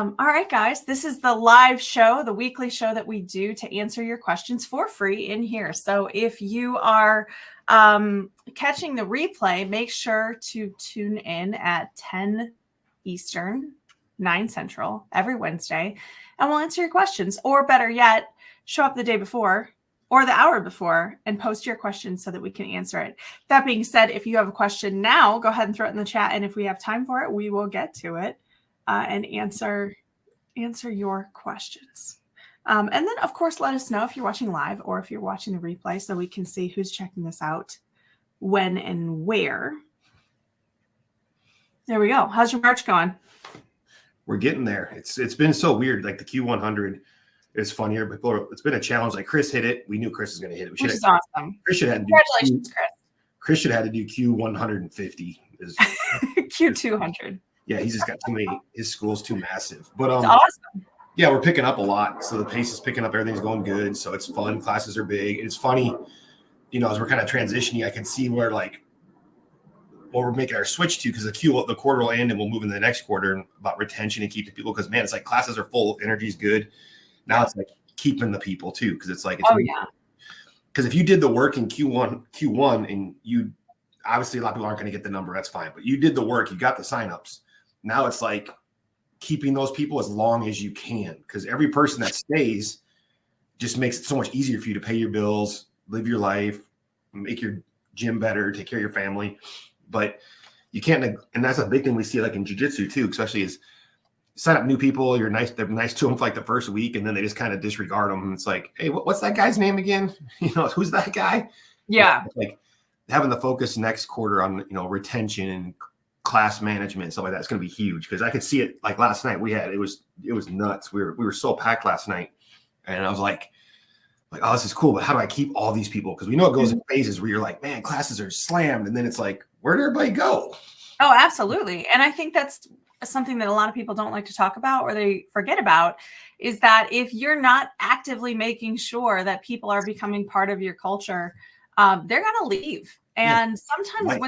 All right, guys, this is the live show, the weekly show that we do to answer your questions for free in here. So if you are catching the replay, make sure to tune in at 10 Eastern, 9 Central every Wednesday, and we'll answer your questions. Or better yet, show up the day before or the hour before and post your questions so that we can answer it. That being said, if you have a question now, go ahead and throw it in the chat. And if we have time for it, we will get to it. And answer your questions. And then, of course, let us know if you're watching live or if you're watching the replay so we can see who's checking this out, when and where. There we go. How's your March going? We're getting there. It's been so weird. Like the Q100 is funnier, but it's been a challenge. Like Chris hit it. We knew Chris was going to hit it. Which is awesome. Chris should have Congratulations, Chris. Chris should have had to do Q150. Q200. Yeah, he's just got too many. His school's too massive. But it's awesome. Yeah, we're picking up a lot. So the pace is picking up. Everything's going good. So it's fun. Classes are big. It's funny, as we're kind of transitioning, I can see where what we're making our switch to, because the quarter will end and we'll move into the next quarter about retention and keeping people. Because man, it's like classes are full, energy's good. Now it's like keeping the people too, because it's like because if you did the work in Q1 and you obviously a lot of people aren't going to get the number, that's fine. But you did the work, you got the signups. Now it's like keeping those people as long as you can, because every person that stays just makes it so much easier for you to pay your bills, live your life, make your gym better, take care of your family. But you can't, and that's a big thing we see like in jiu-jitsu too, especially is sign up new people. They're nice to them for like the first week, and then they just kind of disregard them. And it's like, hey, what's that guy's name again? Who's that guy? Yeah. Like having the focus next quarter on, retention and class management and stuff like that is going to be huge, because I could see it. Like last night it was nuts. We were so packed last night, and I was like, oh, this is cool, but how do I keep all these people? Because we know it goes in phases where you're like, man, classes are slammed, and then it's like, where'd everybody go? Oh, absolutely. And I think that's something that a lot of people don't like to talk about, or they forget about, is that if you're not actively making sure that people are becoming part of your culture, they're going to leave. And sometimes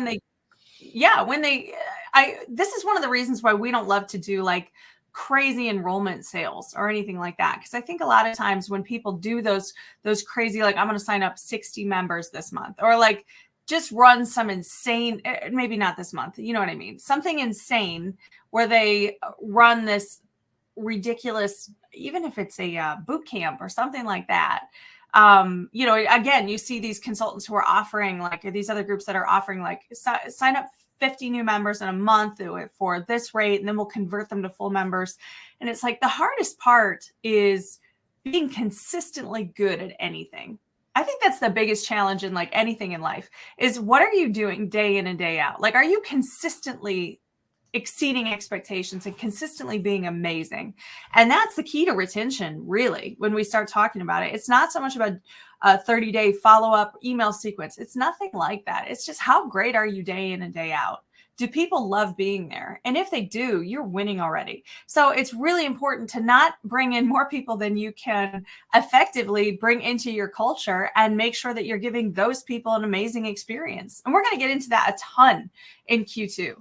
this is one of the reasons why we don't love to do like crazy enrollment sales or anything like that. Because I think a lot of times when people do those crazy, like I'm going to sign up 60 members this month, or like just run some insane, maybe not this month, you know what I mean? Something insane where they run this ridiculous, even if it's a boot camp or something like that. Again, you see these consultants who are offering, like these other groups that are offering, like sign up 50 new members in a month for this rate, and then we'll convert them to full members. And it's like the hardest part is being consistently good at anything. I think that's the biggest challenge in like anything in life, is what are you doing day in and day out? Like, are you consistently exceeding expectations and consistently being amazing? And that's the key to retention, really, when we start talking about it. It's not so much about a 30-day follow-up email sequence. It's nothing like that. It's just, how great are you day in and day out? Do people love being there? And if they do, you're winning already. So it's really important to not bring in more people than you can effectively bring into your culture, and make sure that you're giving those people an amazing experience. And we're going to get into that a ton in Q2.